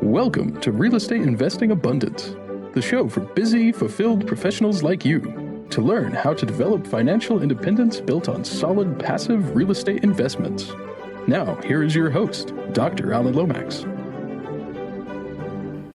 Welcome to Real Estate Investing Abundance, the show for busy, fulfilled professionals like you to learn how to develop financial independence built on solid, passive real estate investments. Now, here is your host, Dr. Alan Lomax.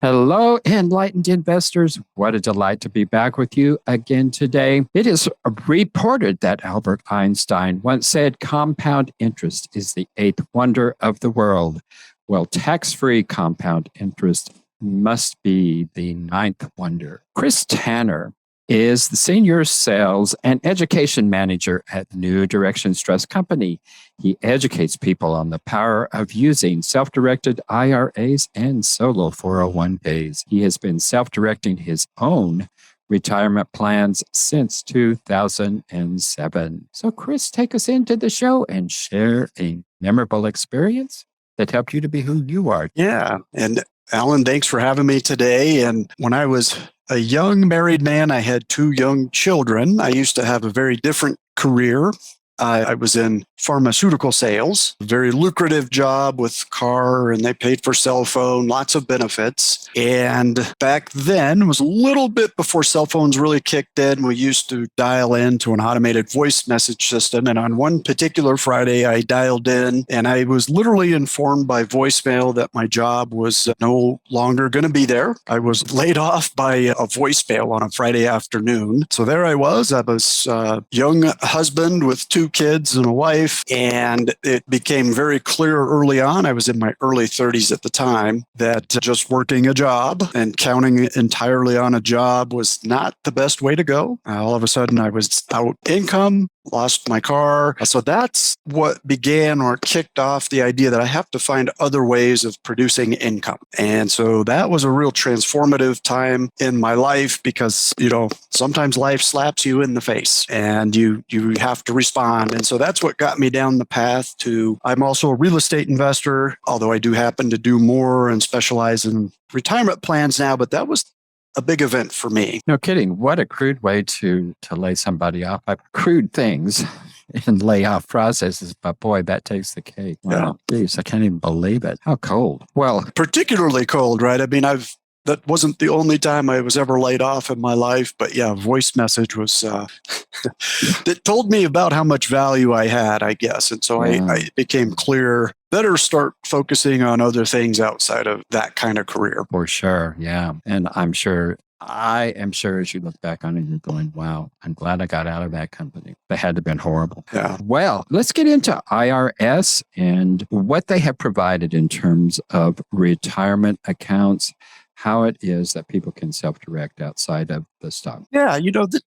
Hello, enlightened investors. What a delight to be back with you again today. It is reported that Albert Einstein once said compound interest is the eighth wonder of the world. Well, tax-free compound interest must be the ninth wonder. Chris Tanner is the Senior Sales and Education Manager at New Directions Trust Company. He educates people on the power of using self-directed IRAs and solo 401ks. He has been self-directing his own retirement plans since 2007. So Chris, take us into the show and share a memorable experience that helped you to be who you are. Yeah. And Alan, thanks for having me today. And when I was a young married man, I had two young children. I used to have a very different career. I was in pharmaceutical sales, a very lucrative job with car, and they paid for cell phone, lots of benefits. And back then, it was a little bit before cell phones really kicked in. We used to dial into an automated voice message system. And on one particular Friday, I dialed in and I was literally informed by voicemail that my job was no longer going to be there. I was laid off by a voicemail on a Friday afternoon. So there I was a young husband with two kids and a wife, and it became very clear early on, I was in my early 30s at the time, that just working a job and counting entirely on a job was not the best way to go. All of a sudden, I was out income, lost my car. So that's what began or kicked off the idea that I have to find other ways of producing income. And so that was a real transformative time in my life because, sometimes life slaps you in the face and you have to respond. And so that's what got me down the path to, I'm also a real estate investor, although I do happen to do more and specialize in retirement plans now, but that was a big event for me. No kidding. What a crude way to lay somebody off. Crude things in layoff processes, but boy, that takes the cake. Wow. Yeah. Geez, I can't even believe it. How cold. Well, particularly cold, right? I mean, that wasn't the only time I was ever laid off in my life, but yeah, voice message was, that told me about how much value I had, I guess. And so I became clear, better start focusing on other things outside of that kind of career. For sure. Yeah. And I am sure as you look back on it, you're going, wow, I'm glad I got out of that company. They had to have been horrible. Yeah. Well, let's get into IRS and what they have provided in terms of retirement accounts, how it is that people can self-direct outside of the stock. Yeah,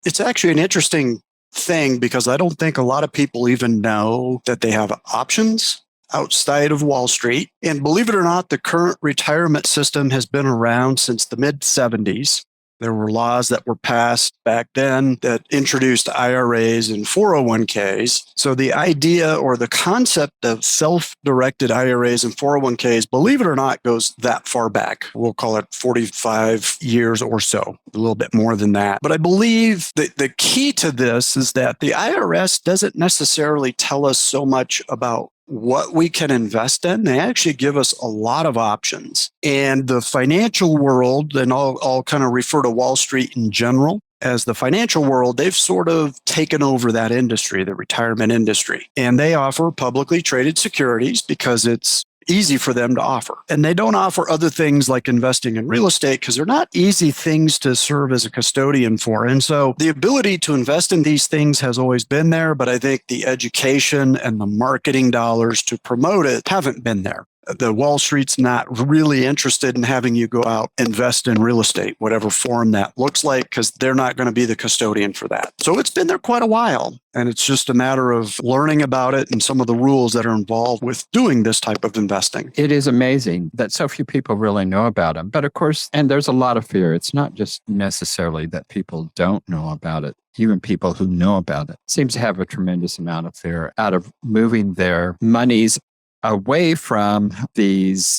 it's actually an interesting thing because I don't think a lot of people even know that they have options outside of Wall Street. And believe it or not, the current retirement system has been around since the mid-70s. There were laws that were passed back then that introduced IRAs and 401ks. So the idea or the concept of self-directed IRAs and 401ks, believe it or not, goes that far back. We'll call it 45 years or so, a little bit more than that. But I believe that the key to this is that the IRS doesn't necessarily tell us so much about what we can invest in. They actually give us a lot of options. And the financial world, and I'll kind of refer to Wall Street in general as the financial world, they've sort of taken over that industry, the retirement industry. And they offer publicly traded securities because it's easy for them to offer. And they don't offer other things like investing in real estate because they're not easy things to serve as a custodian for. And so the ability to invest in these things has always been there, but I think the education and the marketing dollars to promote it haven't been there. The Wall Street's not really interested in having you go out invest in real estate, whatever form that looks like, because they're not going to be the custodian for that. So it's been there quite a while. And it's just a matter of learning about it and some of the rules that are involved with doing this type of investing. It is amazing that so few people really know about them. But of course, and there's a lot of fear. It's not just necessarily that people don't know about it. Even people who know about it seems to have a tremendous amount of fear out of moving their monies away from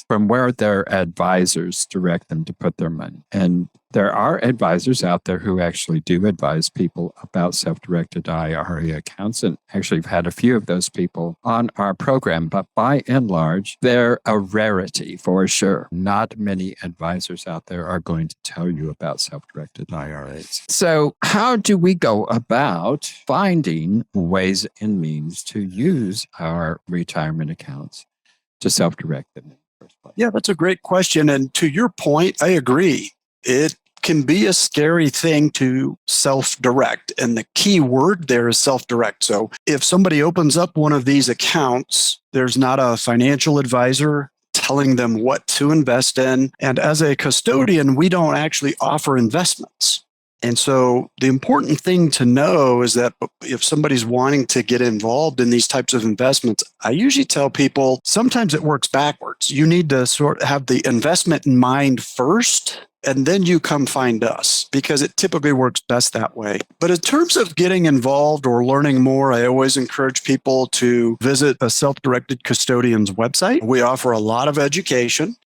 where their advisors direct them to put their money. And There are advisors out there who actually do advise people about self-directed IRA accounts, and actually we've had a few of those people on our program, but by and large, they're a rarity for sure. Not many advisors out there are going to tell you about self-directed IRAs. So how do we go about finding ways and means to use our retirement accounts to self-direct them in the first place? Yeah, that's a great question. And to your point, I agree. It can be a scary thing to self-direct. And the key word there is self-direct. So if somebody opens up one of these accounts, there's not a financial advisor telling them what to invest in. And as a custodian, we don't actually offer investments. And so the important thing to know is that if somebody's wanting to get involved in these types of investments, I usually tell people sometimes it works backwards. You need to sort of have the investment in mind first, and then you come find us, because it typically works best that way. But in terms of getting involved or learning more, I always encourage people to visit a self-directed custodian's website. We offer a lot of education.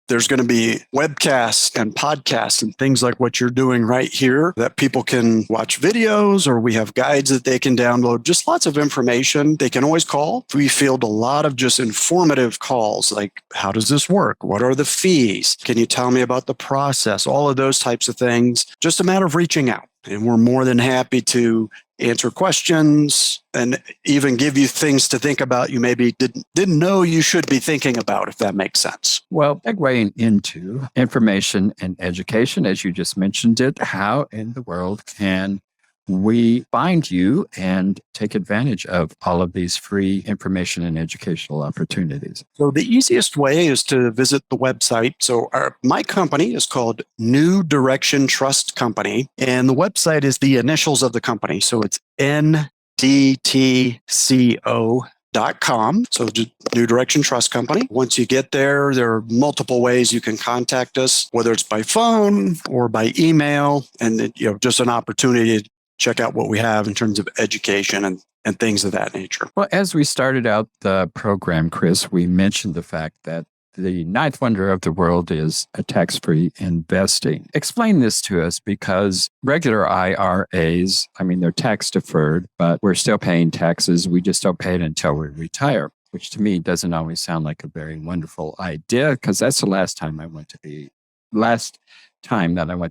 There's going to be webcasts and podcasts and things like what you're doing right here that people can watch videos, or we have guides that they can download, just lots of information. They can always call. We field a lot of just informative calls like, how does this work? What are the fees? Can you tell me about the process? All of those types of things. Just a matter of reaching out. And we're more than happy to answer questions and even give you things to think about you maybe didn't know you should be thinking about, if that makes sense. Well, segueing into information and education, as you just mentioned it, how in the world can we find you and take advantage of all of these free information and educational opportunities? So the easiest way is to visit the website. So my company is called New Direction Trust Company, and the website is the initials of the company. So it's NDTCO.com. So New Direction Trust Company. Once you get there, there are multiple ways you can contact us, whether it's by phone or by email, and just an opportunity to check out what we have in terms of education and things of that nature. Well, as we started out the program, Chris, we mentioned the fact that the ninth wonder of the world is a tax-free investing. Explain this to us, because regular IRAs, they're tax deferred, but we're still paying taxes. We just don't pay it until we retire, which to me doesn't always sound like a very wonderful idea, because that's the last time that I want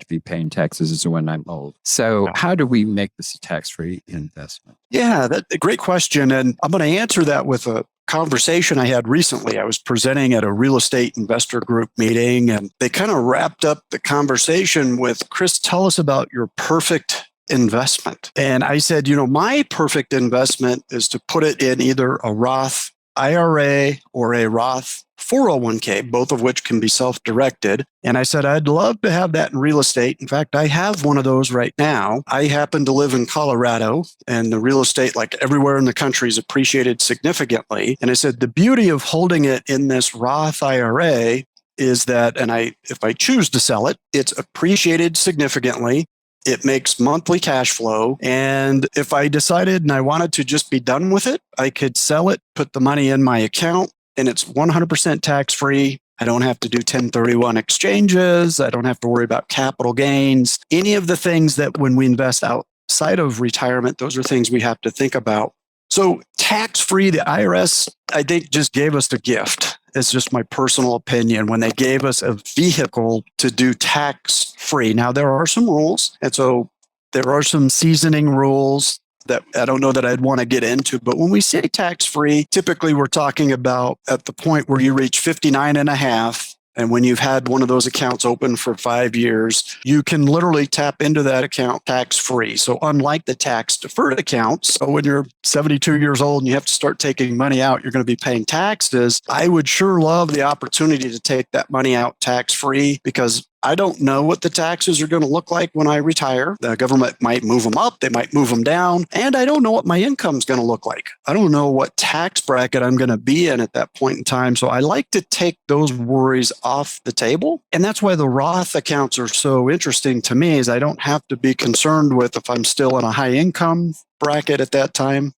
to be paying taxes is when I'm old. So how do we make this a tax-free investment? Yeah, that's a great question. And I'm going to answer that with a conversation I had recently. I was presenting at a real estate investor group meeting, and they kind of wrapped up the conversation with, Chris, tell us about your perfect investment. And I said, my perfect investment is to put it in either a Roth IRA or a Roth 401k, both of which can be self-directed. And I said, I'd love to have that in real estate. In fact, I have one of those right now. I happen to live in Colorado, and the real estate, like everywhere in the country, is appreciated significantly. And I said, the beauty of holding it in this Roth IRA is that, if I choose to sell it, it's appreciated significantly. It makes monthly cash flow. And if I decided and I wanted to just be done with it, I could sell it, put the money in my account, and it's 100% tax-free. I don't have to do 1031 exchanges. I don't have to worry about capital gains. Any of the things that when we invest outside of retirement, those are things we have to think about. So tax-free, the IRS, I think, just gave us a gift. It's just my personal opinion when they gave us a vehicle to do tax-free. Now, there are some rules. And so there are some seasoning rules that I don't know that I'd want to get into. But when we say tax-free, typically we're talking about at the point where you reach 59 and a half. And when you've had one of those accounts open for 5 years, you can literally tap into that account tax-free. So unlike the tax-deferred accounts, so when you're 72 years old and you have to start taking money out, you're going to be paying taxes. I would sure love the opportunity to take that money out tax-free, because I don't know what the taxes are going to look like when I retire. The government might move them up, they might move them down, and I don't know what my income is going to look like. I don't know what tax bracket I'm going to be in at that point in time. So I like to take those worries off the table. And that's why the Roth accounts are so interesting to me, is I don't have to be concerned with if I'm still in a high income bracket at that time.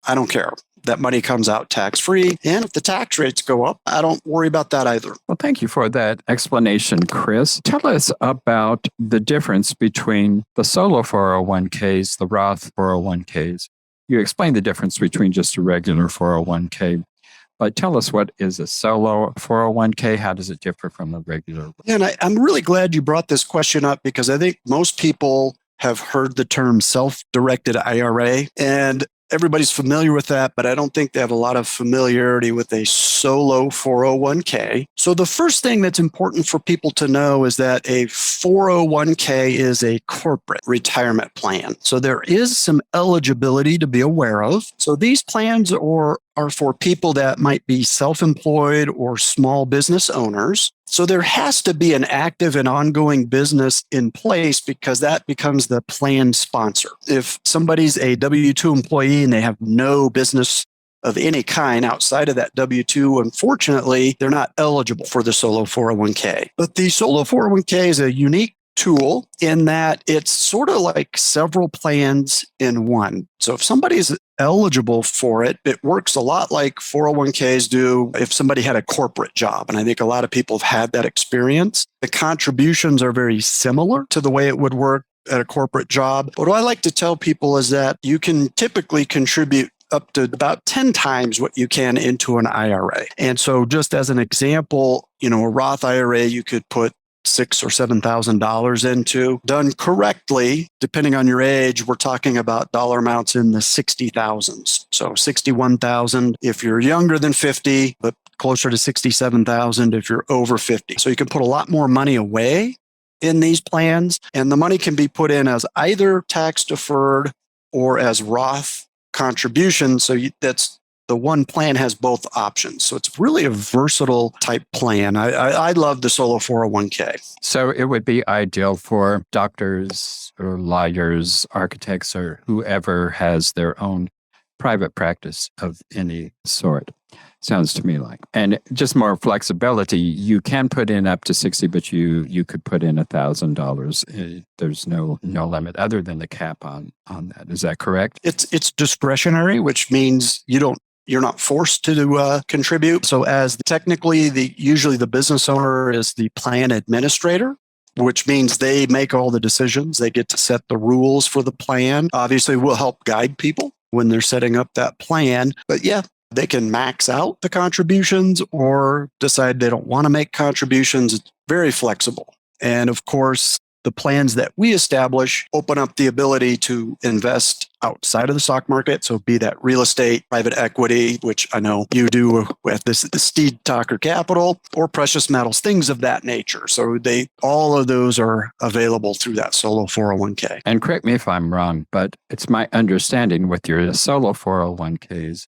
I don't care. that money comes out tax-free. And if the tax rates go up, I don't worry about that either. Well, thank you for that explanation, Chris. Tell us about the difference between the solo 401ks, the Roth 401ks. You explained the difference between just a regular 401k, but tell us, what is a solo 401k? How does it differ from a regular? And I'm really glad you brought this question up, because I think most people have heard the term self-directed IRA, and everybody's familiar with that, but I don't think they have a lot of familiarity with a solo 401k. So the first thing that's important for people to know is that a 401k is a corporate retirement plan. So there is some eligibility to be aware of. So these plans are for people that might be self-employed or small business owners. So there has to be an active and ongoing business in place, because that becomes the plan sponsor. If somebody's a W-2 employee and they have no business of any kind outside of that W-2, unfortunately, they're not eligible for the solo 401k. But the solo 401k is a unique tool in that it's sort of like several plans in one. So if somebody's eligible for it, it works a lot like 401ks do if somebody had a corporate job. And I think a lot of people have had that experience. The contributions are very similar to the way it would work at a corporate job. But what I like to tell people is that you can typically contribute up to about 10 times what you can into an IRA. And so just as an example, a Roth IRA, you could put $6,000 or $7,000 into. Done correctly, depending on your age, we're talking about dollar amounts in the 60,000s. So 61,000 if you're younger than 50, but closer to 67,000 if you're over 50. So you can put a lot more money away in these plans, and the money can be put in as either tax deferred or as Roth contribution. So that's the one plan has both options. So it's really a versatile type plan. I love the solo 401k. So it would be ideal for doctors or lawyers, architects, or whoever has their own private practice of any sort. Sounds to me like. And just more flexibility. You can put in up to 60, but you could put in $1,000. There's no limit other than the cap on that. Is that correct? It's discretionary, which means you're not forced to contribute. So as technically, usually the business owner is the plan administrator, which means they make all the decisions. They get to set the rules for the plan. Obviously, we'll help guide people when they're setting up that plan. But yeah, they can max out the contributions or decide they don't want to make contributions. It's very flexible. And of course, the plans that we establish open up the ability to invest outside of the stock market. So be that real estate, private equity, which I know you do with this Steed Talker Capital, or precious metals, things of that nature. So all of those are available through that solo 401k. And correct me if I'm wrong, but it's my understanding with your solo 401ks,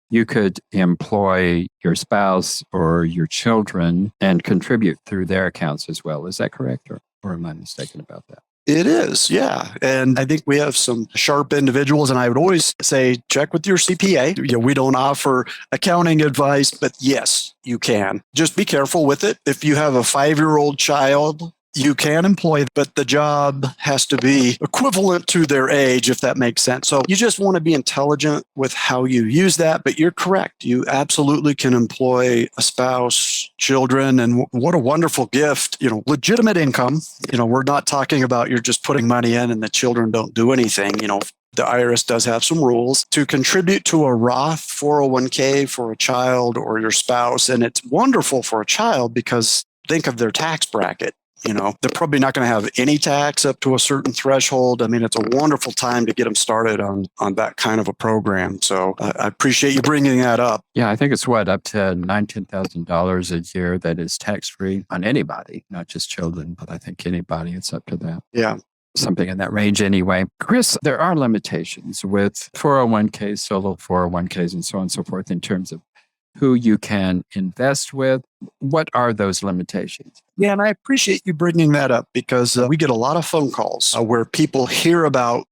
you could employ your spouse or your children and contribute through their accounts as well. Is that correct? Or am I mistaken about that? It is, yeah. And I think we have some sharp individuals, and I would always say, check with your CPA. We don't offer accounting advice, but yes, you can. Just be careful with it. If you have a 5-year-old child, you can employ, but the job has to be equivalent to their age, if that makes sense. So you just want to be intelligent with how you use that, but you're correct. You absolutely can employ a spouse, children, and what a wonderful gift, legitimate income. We're not talking about you're just putting money in and the children don't do anything. The IRS does have some rules to contribute to a Roth 401k for a child or your spouse. And it's wonderful for a child because think of their tax bracket. They're probably not going to have any tax up to a certain threshold. I mean, it's a wonderful time to get them started on that kind of a program. So I appreciate you bringing that up. Yeah, I think it's up to $19,000 a year that is tax-free on anybody, not just children, but I think anybody, it's up to that. Yeah. Something in that range anyway. Chris, there are limitations with 401ks, solo 401ks, and so on and so forth in terms of who you can invest with. What are those limitations? Yeah, and I appreciate you bringing that up because we get a lot of phone calls where people hear about,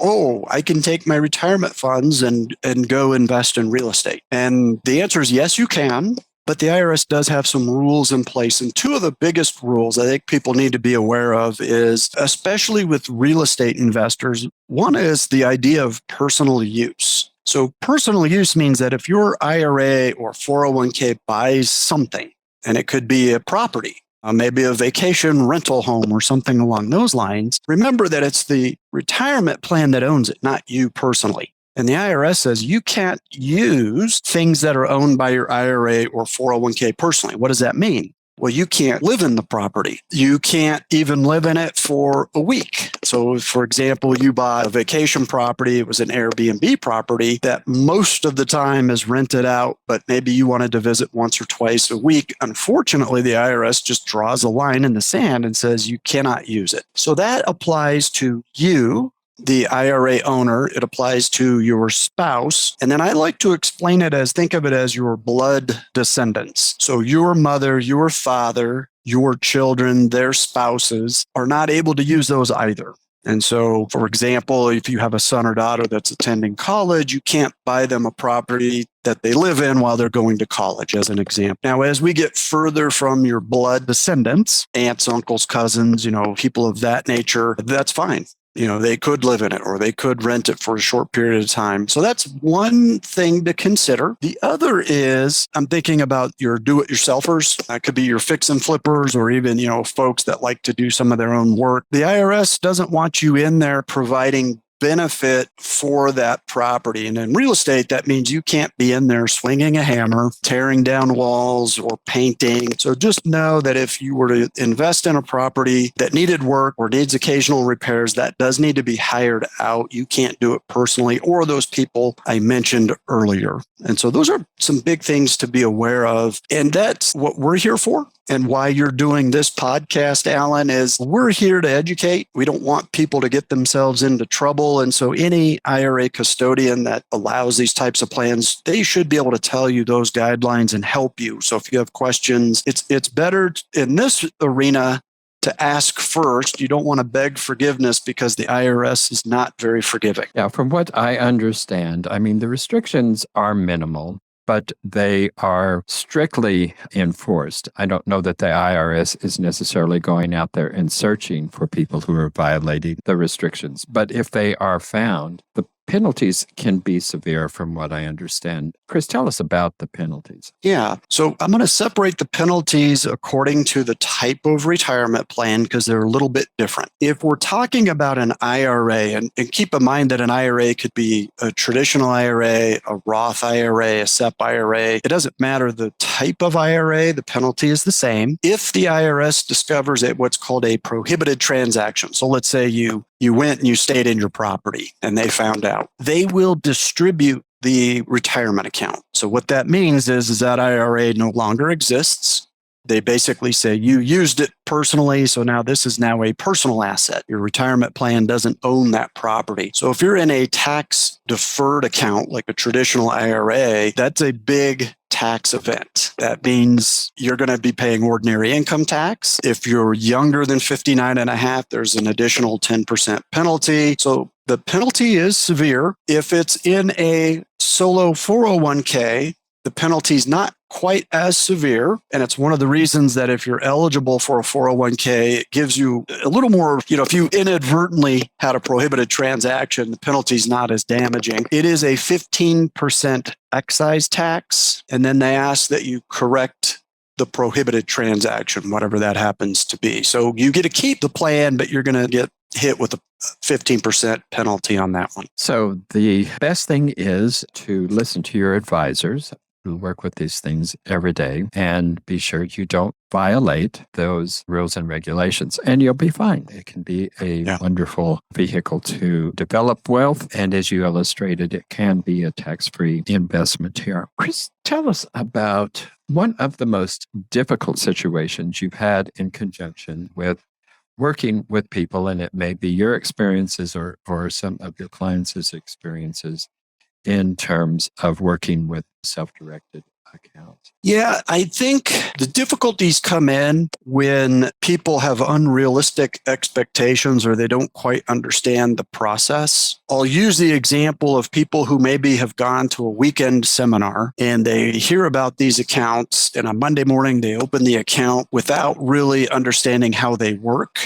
I can take my retirement funds and go invest in real estate. And the answer is yes, you can. But the IRS does have some rules in place. And two of the biggest rules I think people need to be aware of is, especially with real estate investors, one is the idea of personal use. So personal use means that if your IRA or 401k buys something, and it could be a property, maybe a vacation rental home or something along those lines, remember that it's the retirement plan that owns it, not you personally. And the IRS says you can't use things that are owned by your IRA or 401k personally. What does that mean? Well, you can't live in the property. You can't even live in it for a week. So, for example, you bought a vacation property. It was an Airbnb property that most of the time is rented out, but maybe you wanted to visit once or twice a week. Unfortunately, the IRS just draws a line in the sand and says you cannot use it. So that applies to you, the IRA owner. It applies to your spouse. And then I like to explain it as, think of it as your blood descendants. So your mother, your father, your children, their spouses are not able to use those either. And so, for example, if you have a son or daughter that's attending college, you can't buy them a property that they live in while they're going to college, as an example. Now, as we get further from your blood descendants, aunts, uncles, cousins, people of that nature, that's fine. They could live in it or they could rent it for a short period of time. So that's one thing to consider. The other is I'm thinking about your do-it-yourselfers. That could be your fix and flippers or even, folks that like to do some of their own work. The IRS doesn't want you in there providing benefit for that property. And in real estate, that means you can't be in there swinging a hammer, tearing down walls or painting. So just know that if you were to invest in a property that needed work or needs occasional repairs, that does need to be hired out. You can't do it personally or those people I mentioned earlier. And so those are some big things to be aware of. And that's what we're here for. And why you're doing this podcast, Alan, is we're here to educate. We don't want people to get themselves into trouble. And so any IRA custodian that allows these types of plans, they should be able to tell you those guidelines and help you. So if you have questions, it's better in this arena to ask first. You don't want to beg forgiveness because the IRS is not very forgiving. Yeah, from what I understand, the restrictions are minimal, but they are strictly enforced. I don't know that the IRS is necessarily going out there and searching for people who are violating the restrictions. But if they are found, the penalties can be severe from what I understand. Chris, tell us about the penalties. Yeah. So I'm going to separate the penalties according to the type of retirement plan because they're a little bit different. If we're talking about an IRA, and keep in mind that an IRA could be a traditional IRA, a Roth IRA, a SEP IRA. It doesn't matter the type of IRA, the penalty is the same. If the IRS discovers what's called a prohibited transaction, so let's say you went and you stayed in your property and they found out, they will distribute the retirement account. So what that means is that IRA no longer exists. They basically say you used it personally, so now this is now a personal asset. Your retirement plan doesn't own that property. So if you're in a tax deferred account like a traditional IRA, that's a big tax event. That means you're going to be paying ordinary income tax. If you're younger than 59 and a half, there's an additional 10% penalty. So the penalty is severe. If it's in a solo 401k, the penalty is not quite as severe. And it's one of the reasons that if you're eligible for a 401k, it gives you a little more, if you inadvertently had a prohibited transaction, the penalty is not as damaging. It is a 15% excise tax. And then they ask that you correct the prohibited transaction, whatever that happens to be. So you get to keep the plan, but you're going to get hit with a 15% penalty on that one. So the best thing is to listen to your advisors who work with these things every day and be sure you don't violate those rules and regulations, and you'll be fine. It can be a wonderful vehicle to develop wealth. And as you illustrated, it can be a tax-free investment here. Chris, tell us about one of the most difficult situations you've had in conjunction with working with people, and it may be your experiences or some of your clients' experiences in terms of working with self-directed accounts. Yeah, I think the difficulties come in when people have unrealistic expectations or they don't quite understand the process. I'll use the example of people who maybe have gone to a weekend seminar and they hear about these accounts, and on Monday morning they open the account without really understanding how they work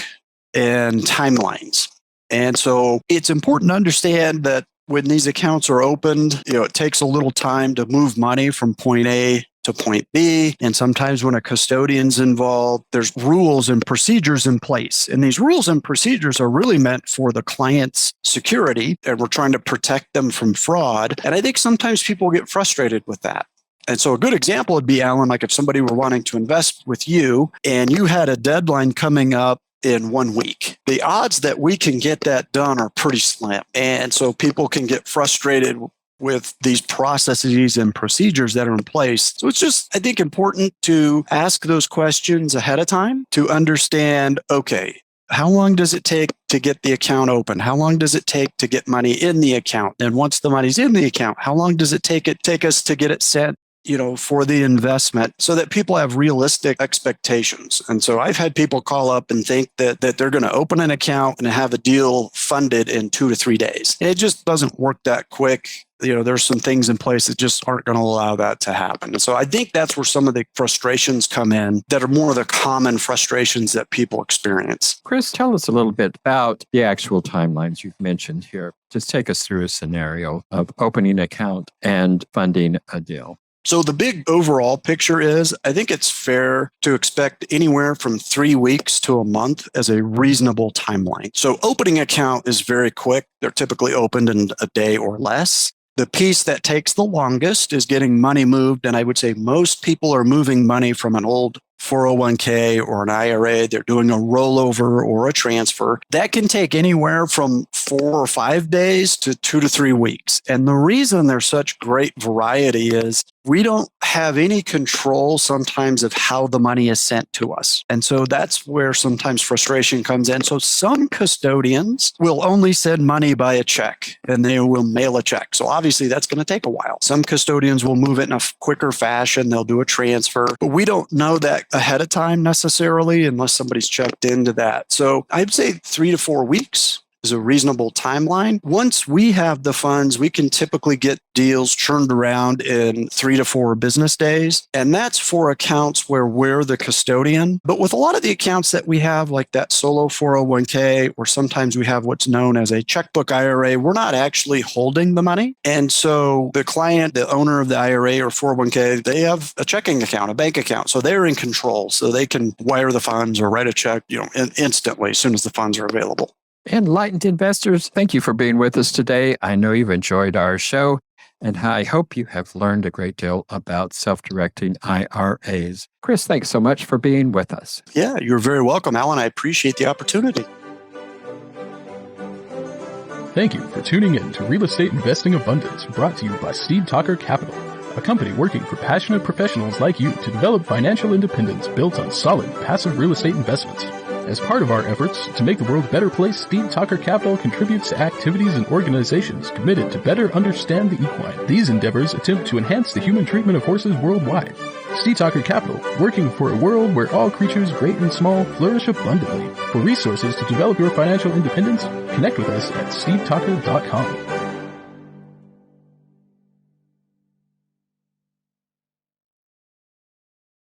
and timelines. And so it's important to understand that when these accounts are opened, it takes a little time to move money from point A to point B. And sometimes when a custodian's involved, there's rules and procedures in place. And these rules and procedures are really meant for the client's security, and we're trying to protect them from fraud. And I think sometimes people get frustrated with that. And so a good example would be, Alan, like if somebody were wanting to invest with you and you had a deadline coming up in 1 week, the odds that we can get that done are pretty slim. And so people can get frustrated with these processes and procedures that are in place. So it's just, I think, important to ask those questions ahead of time to understand, okay, how long does it take to get the account open? How long does it take to get money in the account? And once the money's in the account, how long does it take us to get it sent, for the investment, so that people have realistic expectations? And so I've had people call up and think that they're going to open an account and have a deal funded in 2 to 3 days. And it just doesn't work that quick. There's some things in place that just aren't going to allow that to happen. And so I think that's where some of the frustrations come in that are more of the common frustrations that people experience. Chris, tell us a little bit about the actual timelines you've mentioned here. Just take us through a scenario of opening an account and funding a deal. So the big overall picture is, I think it's fair to expect anywhere from 3 weeks to a month as a reasonable timeline. So opening account is very quick. They're typically opened in a day or less. The piece that takes the longest is getting money moved. And I would say most people are moving money from an old 401k or an IRA. They're doing a rollover or a transfer. That can take anywhere from 4 or 5 days to 2 to 3 weeks. And the reason there's such great variety is we don't have any control sometimes of how the money is sent to us. And so that's where sometimes frustration comes in. So some custodians will only send money by a check, and they will mail a check. So obviously that's going to take a while. Some custodians will move it in a quicker fashion. They'll do a transfer, but we don't know that ahead of time necessarily unless somebody's checked into that. So I'd say 3 to 4 weeks is a reasonable timeline. Once we have the funds, we can typically get deals churned around in 3 to 4 business days. And that's for accounts where we're the custodian. But with a lot of the accounts that we have, like that solo 401k, or sometimes we have what's known as a checkbook IRA, we're not actually holding the money. And so the client, the owner of the IRA or 401k, they have a checking account, a bank account. So they're in control. So they can wire the funds or write a check, instantly as soon as the funds are available. Enlightened investors, thank you for being with us today. I know you've enjoyed our show, and I hope you have learned a great deal about self-directing IRAs. Chris, thanks so much for being with us. Yeah, you're very welcome, Alan. I appreciate the opportunity. Thank you for tuning in to Real Estate Investing Abundance, brought to you by Steve Talker Capital, a company working for passionate professionals like you to develop financial independence built on solid, passive real estate investments. As part of our efforts to make the world a better place, Steve Talker Capital contributes to activities and organizations committed to better understand the equine. These endeavors attempt to enhance the human treatment of horses worldwide. Steve Talker Capital, working for a world where all creatures, great and small, flourish abundantly. For resources to develop your financial independence, connect with us at stevetalker.com.